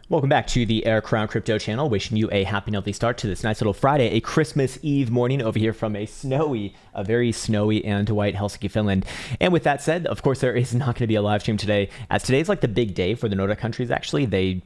Welcome back to the Krown Crypto channel. Wishing you a happy and healthy start to this nice little Friday, a Christmas Eve morning over here from a very snowy and white Helsinki, Finland. And with that said, of course, there is not going to be a live stream today, as today's like the big day for the Nordic countries. Actually, they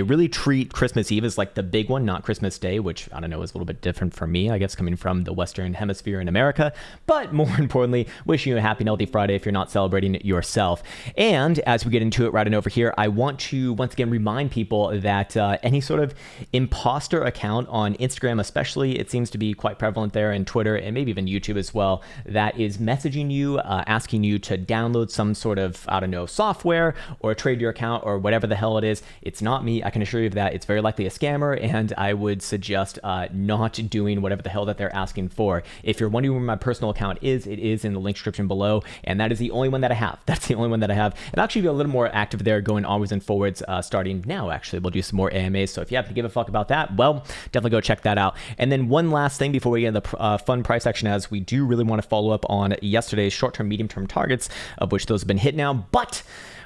really treat Christmas Eve as like the big one, not Christmas Day, which I don't know is a little bit different for me, I guess, coming from the Western Hemisphere in America. But more importantly, wishing you a happy and healthy Friday if you're not celebrating it yourself. And as we get into it right on over here, I want to once again remind people that any sort of imposter account on Instagram, especially, it seems to be quite prevalent there, and Twitter, and maybe even YouTube as well, that is messaging you, asking you to download some sort of, I don't know, software or trade your account or whatever the hell it is. It's not me. I can assure you of that. It's very likely a scammer, and I would suggest not doing whatever the hell that they're asking for. If you're wondering where my personal account is, it is in the link description below, and that is the only one that I have. That's the only one that I have. And I'll actually be a little more active there going onwards and forwards starting now, actually. We'll do some more AMAs, so if you have to give a fuck about that, well, definitely go check that out. And then one last thing before we get into the fun price action, as we do really want to follow up on yesterday's short-term, medium-term targets, of which those have been hit now, but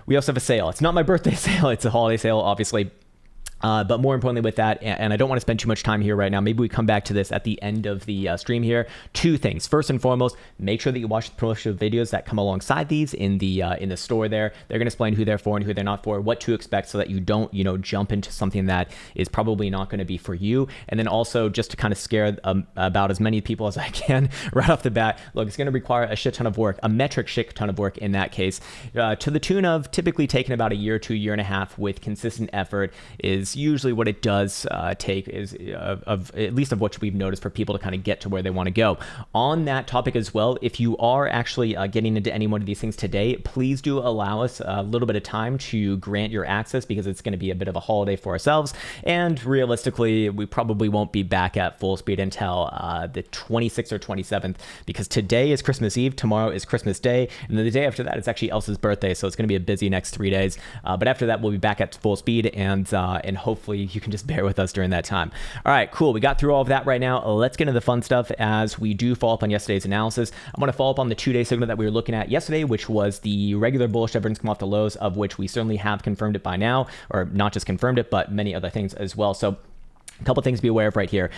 we also have a sale. It's not my birthday sale, it's a holiday sale, obviously. But more importantly with that, and I don't want to spend too much time here right now, maybe we come back to this at the end of the stream here. Two things. First and foremost, make sure that you watch the promotional videos that come alongside these in the store there. They're going to explain who they're for and who they're not for, what to expect, so that you don't, jump into something that is probably not going to be for you. And then also, just to kind of scare about as many people as I can right off the bat, look, it's going to require a shit ton of work, a metric shit ton of work in that case, to the tune of typically taking about a year to a year and a half with consistent effort is usually what it does take, is of at least of what we've noticed, for people to kind of get to where they want to go. On that topic as well, if you are actually getting into any one of these things today, please do allow us a little bit of time to grant your access, because it's going to be a bit of a holiday for ourselves, and realistically we probably won't be back at full speed until the 26th or 27th, because today is Christmas Eve, tomorrow is Christmas Day, and then the day after that it's actually Elsa's birthday, so it's going to be a busy next 3 days, but after that we'll be back at full speed, and hopefully you can just bear with us during that time. All right, cool. We got through all of that right now. Let's get into the fun stuff as we do follow up on yesterday's analysis. I'm going to follow up on the 2-day signal that we were looking at yesterday, which was the regular bullish divergence come off the lows, of which we certainly have confirmed it by now, or not just confirmed it, but many other things as well. So a couple things to be aware of right here.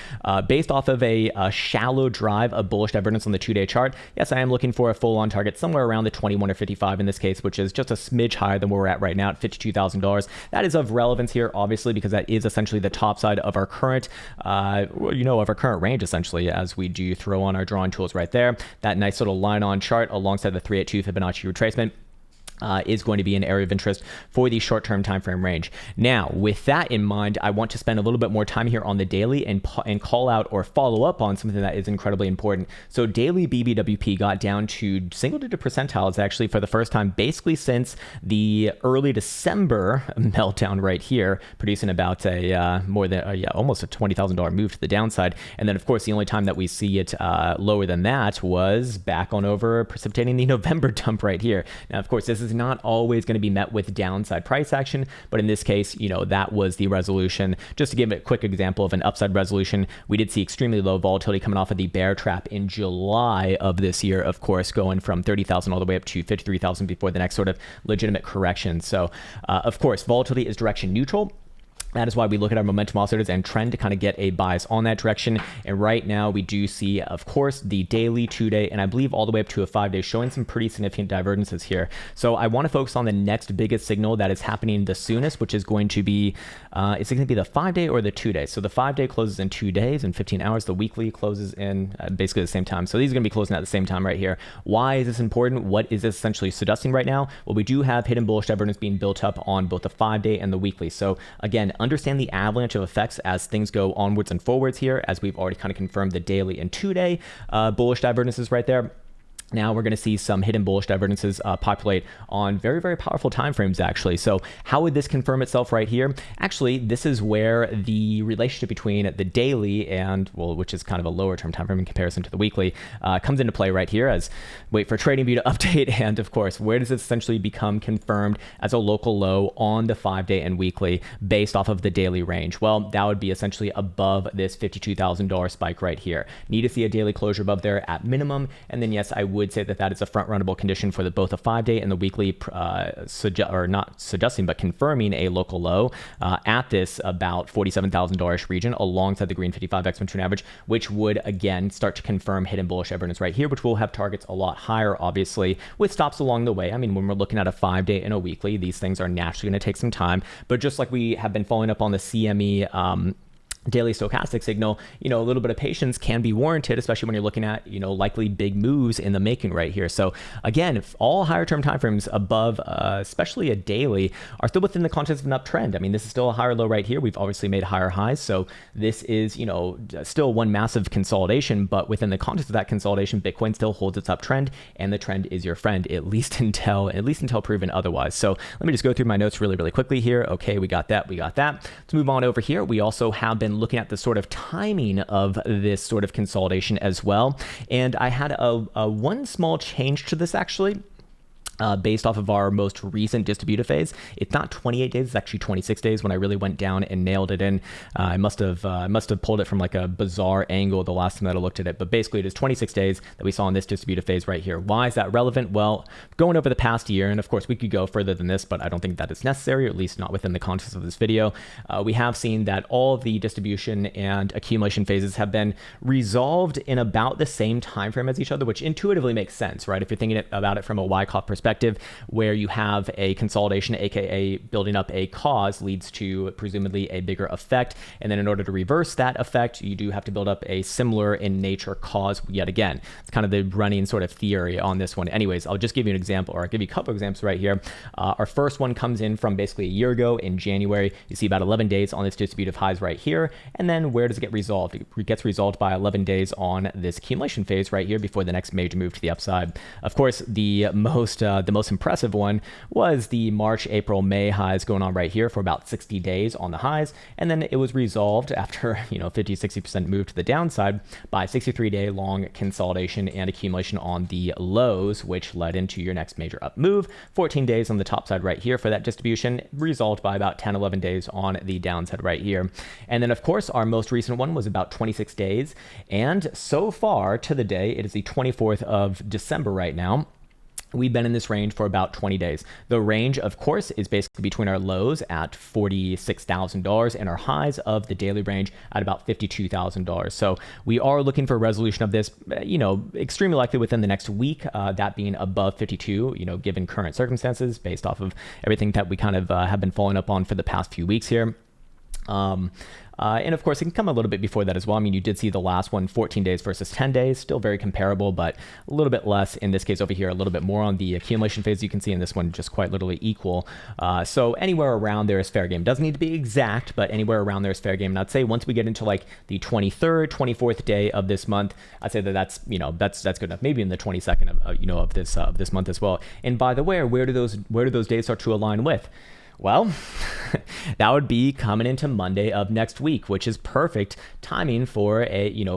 Based off of a shallow drive of bullish divergence on the 2-day chart, yes, I am looking for a full-on target somewhere around the 21 or 55 in this case, which is just a smidge higher than where we're at right now at $52,000. That is of relevance here, obviously, because that is essentially the top side of our current, of our current range, essentially, as we do throw on our drawing tools right there. That nice little line-on chart alongside the 382 Fibonacci retracement is going to be an area of interest for the short-term time frame range. Now, with that in mind, I want to spend a little bit more time here on the daily and call out or follow up on something that is incredibly important. So daily BBWP got down to single-digit percentiles actually for the first time basically since the early December meltdown right here, producing about a more than almost a $20,000 move to the downside. And then of course the only time that we see it lower than that was back on over, precipitating the November dump right here. Now of course this is not always going to be met with downside price action, but in this case, that was the resolution. Just to give a quick example of an upside resolution, we did see extremely low volatility coming off of the bear trap in July of this year, of course, going from 30,000 all the way up to 53,000 before the next sort of legitimate correction. So, of course, volatility is direction neutral. That is why we look at our momentum oscillators and trend to kind of get a bias on that direction. And right now we do see, of course, the daily, 2-day, and I believe all the way up to a 5-day showing some pretty significant divergences here. So I want to focus on the next biggest signal that is happening the soonest, which is going to be, it's going to be the 5-day or the 2-day. So the 5-day closes in 2 days and 15 hours. The weekly closes in basically the same time. So these are going to be closing at the same time right here. Why is this important? What is this essentially suggesting right now? Well, we do have hidden bullish divergence being built up on both the 5-day and the weekly. So again, understand the avalanche of effects as things go onwards and forwards here, as we've already kind of confirmed the daily and 2-day bullish divergences right there. Now we're going to see some hidden bullish divergences populate on very, very powerful timeframes, actually. So how would this confirm itself right here? Actually, this is where the relationship between the daily and, well, which is kind of a lower term time frame in comparison to the weekly, comes into play right here, as wait for TradingView to update. And of course, where does it essentially become confirmed as a local low on the 5-day and weekly based off of the daily range? Well, that would be essentially above this $52,000 spike right here. Need to see a daily closure above there at minimum. And then yes, I would say that that is a front runnable condition for both the 5-day and the weekly, not suggesting, but confirming a local low at this about $47,000 region alongside the green 55 exponential average, which would again start to confirm hidden bullish evidence right here, which will have targets a lot higher, obviously, with stops along the way. I mean, when we're looking at a 5-day and a weekly, these things are naturally going to take some time. But just like we have been following up on the CME daily stochastic signal, a little bit of patience can be warranted, especially when you're looking at, likely big moves in the making right here. So again, if all higher term timeframes above, especially a daily, are still within the context of an uptrend. I mean, this is still a higher low right here. We've obviously made higher highs. So this is, still one massive consolidation, but within the context of that consolidation, Bitcoin still holds its uptrend, and the trend is your friend, at least until proven otherwise. So let me just go through my notes really, really quickly here. Okay, we got that. Let's move on over here. We also have been looking at the sort of timing of this sort of consolidation as well. And I had a one small change to this actually. Based off of our most recent distributive phase. It's not 28 days, it's actually 26 days when I really went down and nailed it in. I must have pulled it from like a bizarre angle the last time that I looked at it, but basically it is 26 days that we saw in this distributive phase right here. Why is that relevant? Well, going over the past year, and of course we could go further than this, but I don't think that is necessary, or at least not within the context of this video. We have seen that all of the distribution and accumulation phases have been resolved in about the same time frame as each other, which intuitively makes sense, right? If you're thinking about it from a Wyckoff perspective, where you have a consolidation, aka building up a cause, leads to presumably a bigger effect. And then in order to reverse that effect, you do have to build up a similar in nature cause yet again. It's kind of the running sort of theory on this one. Anyways, I'll just give you an example, or I'll give you a couple of examples right here. Our first one comes in from basically a year ago in January. You see about 11 days on this distributive highs right here. And then where does it get resolved? It gets resolved by 11 days on this accumulation phase right here before the next major move to the upside. Of course, the most impressive one was the March, April, May highs going on right here for about 60 days on the highs. And then it was resolved after, 50-60% move to the downside by 63-day long consolidation and accumulation on the lows, which led into your next major up move. 14 days on the top side right here for that distribution, resolved by about 10-11 days on the downside right here. And then of course, our most recent one was about 26 days. And so far to the day, it is the 24th of December right now. We've been in this range for about 20 days. The range, of course, is basically between our lows at $46,000 and our highs of the daily range at about $52,000. So we are looking for a resolution of this, extremely likely within the next week, that being above 52, given current circumstances based off of everything that we kind of have been following up on for the past few weeks here. And of course, it can come a little bit before that as well. I mean, you did see the last one, 14 days versus 10 days, still very comparable, but a little bit less in this case over here, a little bit more on the accumulation phase. You can see in this one, just quite literally equal. So anywhere around there is fair game. Doesn't need to be exact, but anywhere around there is fair game. And I'd say once we get into like the 23rd, 24th day of this month, I'd say that that's good enough. Maybe in the 22nd of this month as well. And by the way, where do those days start to align with? Well, that would be coming into Monday of next week, which is perfect timing for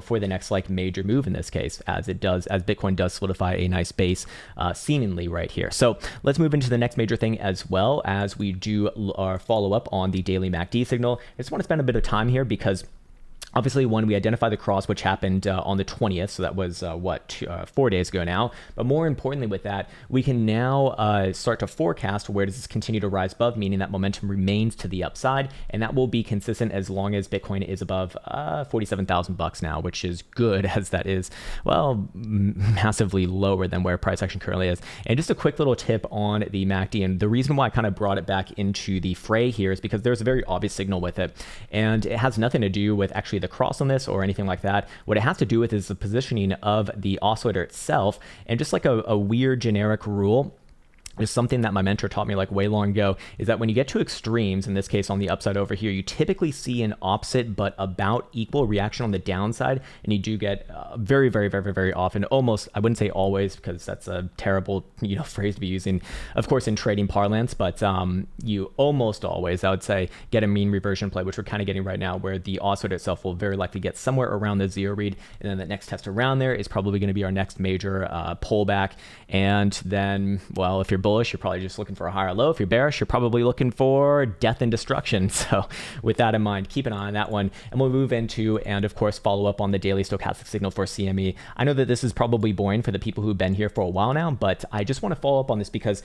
for the next like major move in this case, as Bitcoin does solidify a nice base, seemingly right here. So let's move into the next major thing as well as we do our follow up on the daily MACD signal. I just want to spend a bit of time here because obviously, when we identify the cross, which happened on the 20th, so that was 4 days ago now. But more importantly with that, we can now start to forecast where does this continue to rise above, meaning that momentum remains to the upside. And that will be consistent as long as Bitcoin is above $47,000 now, which is good as that is, well, massively lower than where price action currently is. And just a quick little tip on the MACD. And the reason why I kind of brought it back into the fray here is because there's a very obvious signal with it. And it has nothing to do with actually the cross on this or anything like that. What it has to do with is the positioning of the oscillator itself, and just like a weird generic rule. There's something that my mentor taught me like way long ago, is that when you get to extremes, in this case on the upside over here, you typically see an opposite but about equal reaction on the downside. And you do get very, very, very, very often, almost, I wouldn't say always, because that's a terrible phrase to be using, of course, in trading parlance, but you almost always, I would say, get a mean reversion play, which we're kind of getting right now, where the oscillator itself will very likely get somewhere around the zero read. And then the next test around there is probably going to be our next major pullback. And then, well, if you're bullish, you're probably just looking for a higher low. If you're bearish, you're probably looking for death and destruction. So with that in mind, keep an eye on that one. And we'll move into, and of course, follow up on the daily stochastic signal for CME. I know that this is probably boring for the people who've been here for a while now, but I just want to follow up on this because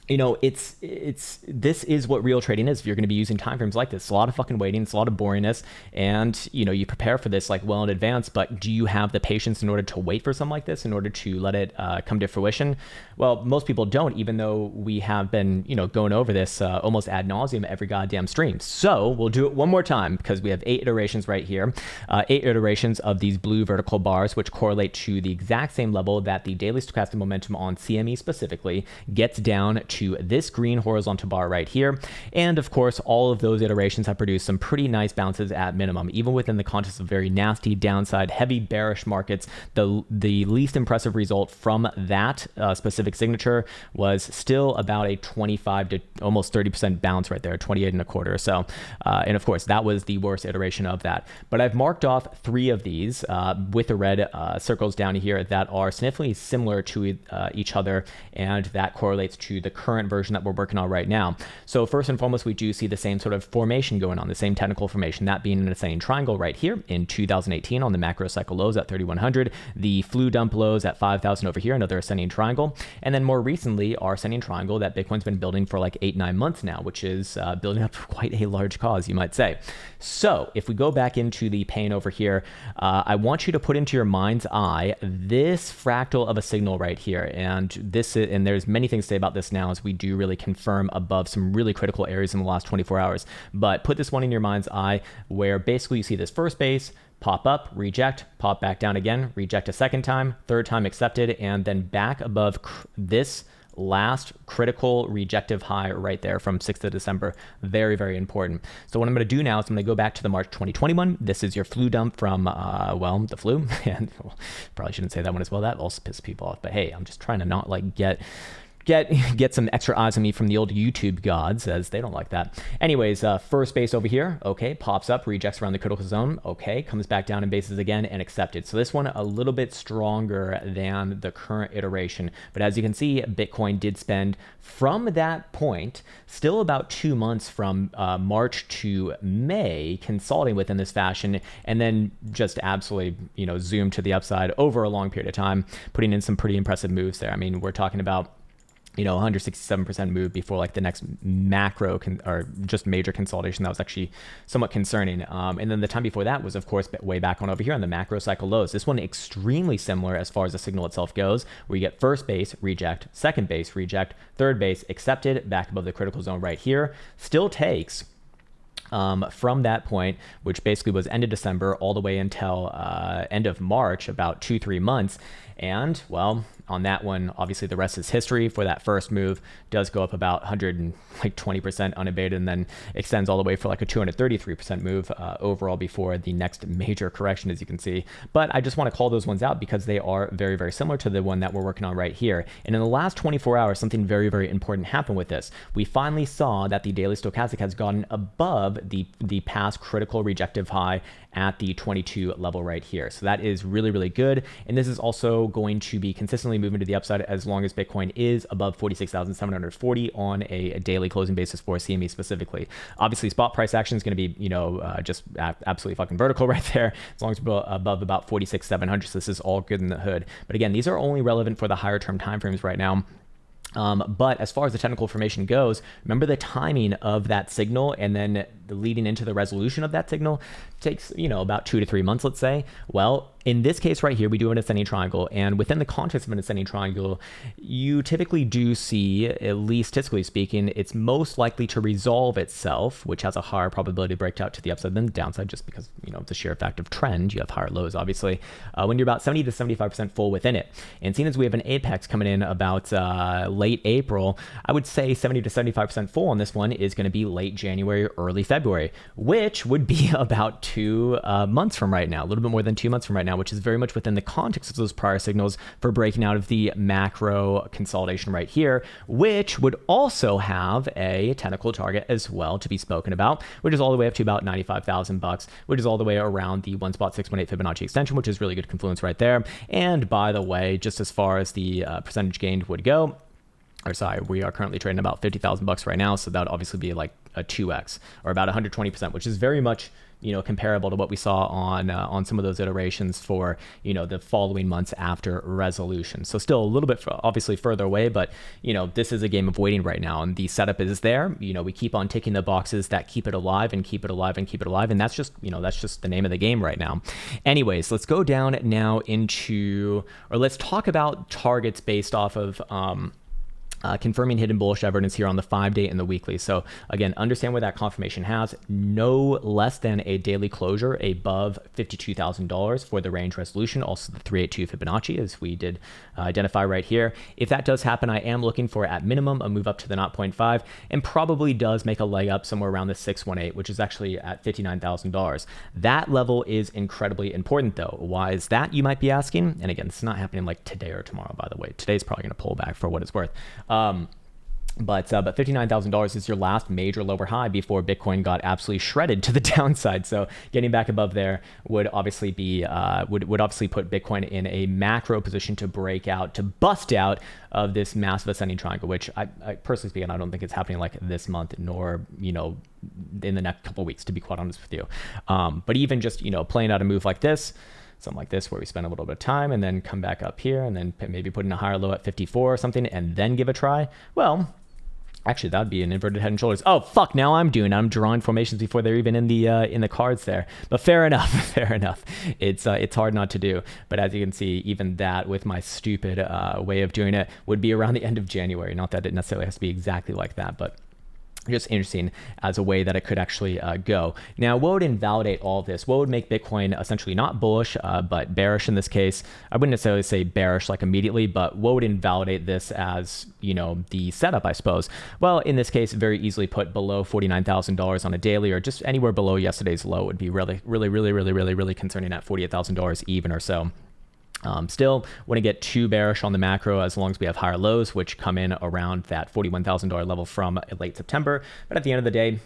this is what real trading is. If you're going to be using timeframes like this, it's a lot of fucking waiting, it's a lot of boringness, and you prepare for this like well in advance. But do you have the patience in order to wait for something like this, in order to let it come to fruition? Well, most people don't, even though we have been going over this almost ad nauseum every goddamn stream. So we'll do it one more time because we have 8 iterations right here, 8 iterations of these blue vertical bars, which correlate to the exact same level that the daily stochastic momentum on CME specifically gets down to this green horizontal bar right here. And of course, all of those iterations have produced some pretty nice bounces at minimum, even within the context of very nasty downside, heavy bearish markets. The least impressive result from that specific signature was still about a 25 to almost 30% bounce right there, 28 and a quarter. So, and of course, that was the worst iteration of that. But I've marked off 3 of these with the red circles down here that are significantly similar to each other, and that correlates to the current version that we're working on right now. So first and foremost, we do see the same sort of formation going on, the same technical formation, that being an ascending triangle right here in 2018 on the macro cycle lows at 3,100, the flu dump lows at 5,000 over here, another ascending triangle, and then more recently our ascending triangle that Bitcoin's been building for like 8-9 months now, which is building up quite a large cause, you might say. So if we go back into the pane over here, I want you to put into your mind's eye this fractal of a signal right here, and there's many things to say about this now as we do really confirm above some really critical areas in the last 24 hours. But put this one in your mind's eye where basically you see this first base pop up, reject, pop back down again, reject a second time, third time accepted, and then back above this last critical rejective high right there from 6th of December. Very, very important. So what I'm going to do now is I'm going to go back to the March 2021. This is your flu dump from, the flu. And probably shouldn't say that one as well. That also pisses people off. But hey, I'm just trying to not like get some extra eyes on me from the old YouTube gods, as they don't like that. Anyways, first base over here, okay, pops up, rejects around the critical zone, okay, comes back down and bases again and accepted. So this one a little bit stronger than the current iteration. But as you can see, Bitcoin did spend from that point still about 2 months from March to May consolidating within this fashion, and then just absolutely zoom to the upside over a long period of time, putting in some pretty impressive moves there. I mean, we're talking about 167% move before like the next macro or just major consolidation that was actually somewhat concerning. And then the time before that was, of course, way back on over here on the macro cycle lows. This one extremely similar as far as the signal itself goes, where you get first base, reject, second base, reject, third base, accepted, back above the critical zone right here. Still takes from that point, which basically was end of December all the way until end of March, about 2-3 months. And well, on that one, obviously the rest is history. For that first move, does go up about 120% unabated, and then extends all the way for like a 233% move overall before the next major correction, as you can see. But I just want to call those ones out because they are very, very similar to the one that we're working on right here. And in the last 24 hours, something very, very important happened with this. We finally saw that the daily stochastic has gotten above the past critical rejective high at the 22 level right here. So that is really, really good. And this is also going to be consistently moving to the upside as long as Bitcoin is above 46,740 on a daily closing basis for CME specifically. Obviously, spot price action is going to be, just absolutely fucking vertical right there, as long as we're above about 46,700. So this is all good in the hood. But again, these are only relevant for the higher term timeframes right now. But as far as the technical formation goes, remember the timing of that signal and then the leading into the resolution of that signal takes, about 2 to 3 months, let's say. Well, in this case right here, we do an ascending triangle, and within the context of an ascending triangle, you typically do see, at least statistically speaking, it's most likely to resolve itself, which has a higher probability to break out to the upside than the downside, just because, of the sheer fact of trend. You have higher lows, obviously, when you're about 70 to 75% full within it. And seeing as we have an apex coming in about late April, I would say 70 to 75% full on this one is going to be late January, early February, which would be about 2 months from right now, a little bit more than 2 months from right now, which is very much within the context of those prior signals for breaking out of the macro consolidation right here, which would also have a technical target as well to be spoken about, which is all the way up to about $95,000, which is all the way around the 1.618 Fibonacci extension, which is really good confluence right there. And by the way, just as far as the percentage gained would go, or sorry, we are currently trading about 50,000 bucks right now. So that would obviously be like a 2x or about 120%, which is very much, comparable to what we saw on some of those iterations for, the following months after resolution. So still a little bit obviously further away, but, this is a game of waiting right now, and the setup is there. We keep on ticking the boxes that keep it alive and keep it alive and keep it alive. And that's just the name of the game right now. Anyways, let's go down now or let's talk about targets based off of, confirming hidden bullish evidence here on the 5-day and the weekly. So again, understand where that confirmation has no less than a daily closure above $52,000 for the range resolution, also the 382 Fibonacci, as we did identify right here. If that does happen, I am looking for at minimum a move up to the 0.5 and probably does make a leg up somewhere around the 618, which is actually at $59,000. That level is incredibly important though. Why is that, you might be asking? And again, it's not happening like today or tomorrow, by the way. Today's probably going to pull back for what it's worth. But $59,000 is your last major lower high before Bitcoin got absolutely shredded to the downside. So getting back above there would obviously be would obviously put Bitcoin in a macro position to break out, to bust out of this massive ascending triangle, which I personally speaking, I don't think it's happening like this month, nor in the next couple of weeks, to be quite honest with you. But even just playing out a move like this, something like this, where we spend a little bit of time and then come back up here and then maybe put in a higher low at 54 or something and then give a try. Well, actually, that'd be an inverted head and shoulders. Oh, fuck, now I'm drawing formations before they're even in the cards there. But fair enough, fair enough. It's hard not to do. But as you can see, even that with my stupid way of doing it would be around the end of January. Not that it necessarily has to be exactly like that, but just interesting as a way that it could actually go. Now, what would invalidate all of this? What would make Bitcoin essentially not bullish, but bearish in this case? I wouldn't necessarily say bearish like immediately, but what would invalidate this as, the setup, I suppose? Well, in this case, very easily put below $49,000 on a daily, or just anywhere below yesterday's low would be really concerning at $48,000 even or so. Still wouldn't get too bearish on the macro as long as we have higher lows, which come in around that $41,000 level from late September. But at the end of the day,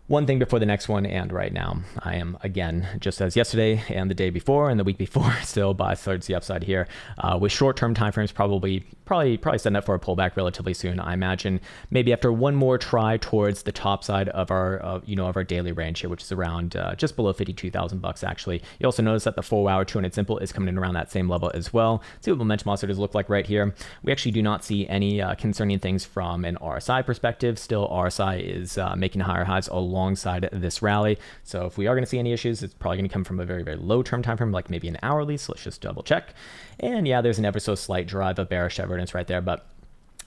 one thing before the next one, and right now I am, again, just as yesterday and the day before and the week before, still biased towards the upside here, with short-term timeframes probably setting up for a pullback relatively soon. I imagine maybe after one more try towards the top side of our of our daily range here, which is around just below 52,000 bucks. Actually, you also notice that the 4-hour 200 simple is coming in around that same level as well. See what momentum oscillators look like right here. We actually do not see any concerning things from an RSI perspective. Still, RSI is making higher highs alongside this rally. So if we are going to see any issues, it's probably going to come from a very low term time frame, like maybe an hourly. So let's just double check. And yeah, there's an ever so slight drive of bearish evidence right there, but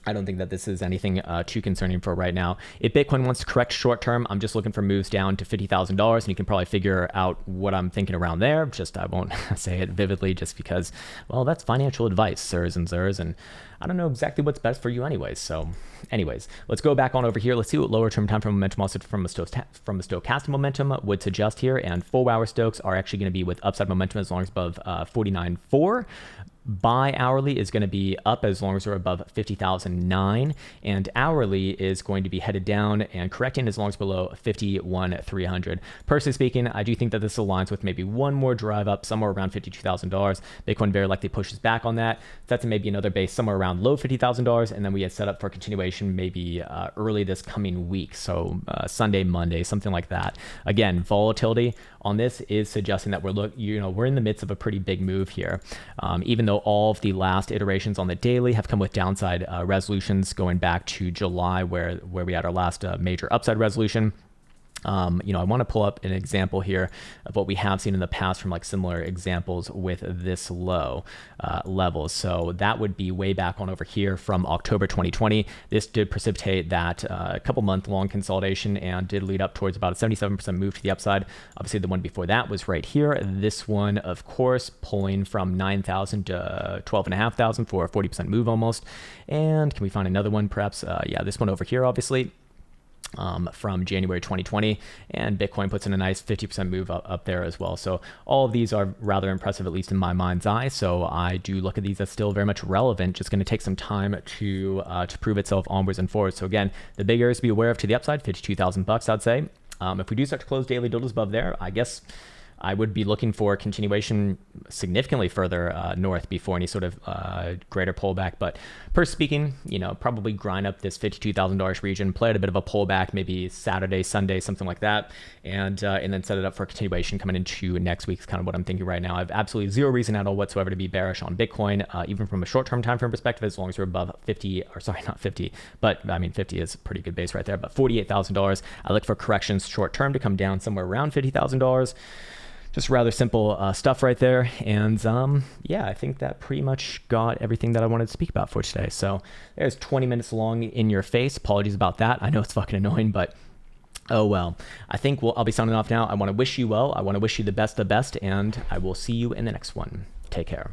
I don't think that this is anything too concerning for right now. If Bitcoin wants to correct short term, I'm just looking for moves down to $50,000, and you can probably figure out what I'm thinking around there. Just I won't say it vividly just because, well, that's financial advice, sirs and sirs, and I don't know exactly what's best for you anyways. So anyways, let's go back on over here. Let's see what lower term time frame momentum also from a stochastic momentum would suggest here. And 4-hour stokes are actually going to be with upside momentum as long as above 49.4. Bi-hourly is going to be up as long as we're above 50,009, and hourly is going to be headed down and correcting as long as below 51,300. Personally speaking, I do think that this aligns with maybe one more drive up somewhere around $52,000. Bitcoin very likely pushes back on that. That's maybe another base somewhere around low $50,000, and then we get set up for continuation maybe early this coming week, so Sunday, Monday, something like that. Again, volatility on this is suggesting that we're in the midst of a pretty big move here, even though all of the last iterations on the daily have come with downside resolutions going back to July, where we had our last major upside resolution. I want to pull up an example here of what we have seen in the past from like similar examples with this low level. So that would be way back on over here from October 2020. This did precipitate that couple month long consolidation and did lead up towards about a 77% move to the upside. Obviously, the one before that was right here. This one, of course, pulling from 9,000 to 12,500 for a 40% move almost. And can we find another one perhaps? Yeah, this one over here, obviously. From January 2020, and Bitcoin puts in a nice 50% move up there as well. So all of these are rather impressive, at least in my mind's eye. So I do look at these as still very much relevant. Just going to take some time to prove itself onwards and forwards. So again, the big areas to be aware of to the upside, 52,000 bucks, I'd say. If we do start to close daily doodles above there, I guess I would be looking for a continuation significantly further north before any sort of greater pullback. But per speaking, probably grind up this $52,000 region, play at a bit of a pullback, maybe Saturday, Sunday, something like that, and then set it up for a continuation coming into next week is kind of what I'm thinking right now. I have absolutely zero reason at all whatsoever to be bearish on Bitcoin, even from a short-term time frame perspective, as long as you're above 50, or sorry, not 50, but I mean 50 is a pretty good base right there, but $48,000. I look for corrections short-term to come down somewhere around $50,000. Just rather simple stuff right there. And yeah, I think that pretty much got everything that I wanted to speak about for today. So there's 20 minutes long in your face. Apologies about that. I know it's fucking annoying, but oh well. I think I'll be signing off now. I want to wish you well. I want to wish you the best, and I will see you in the next one. Take care.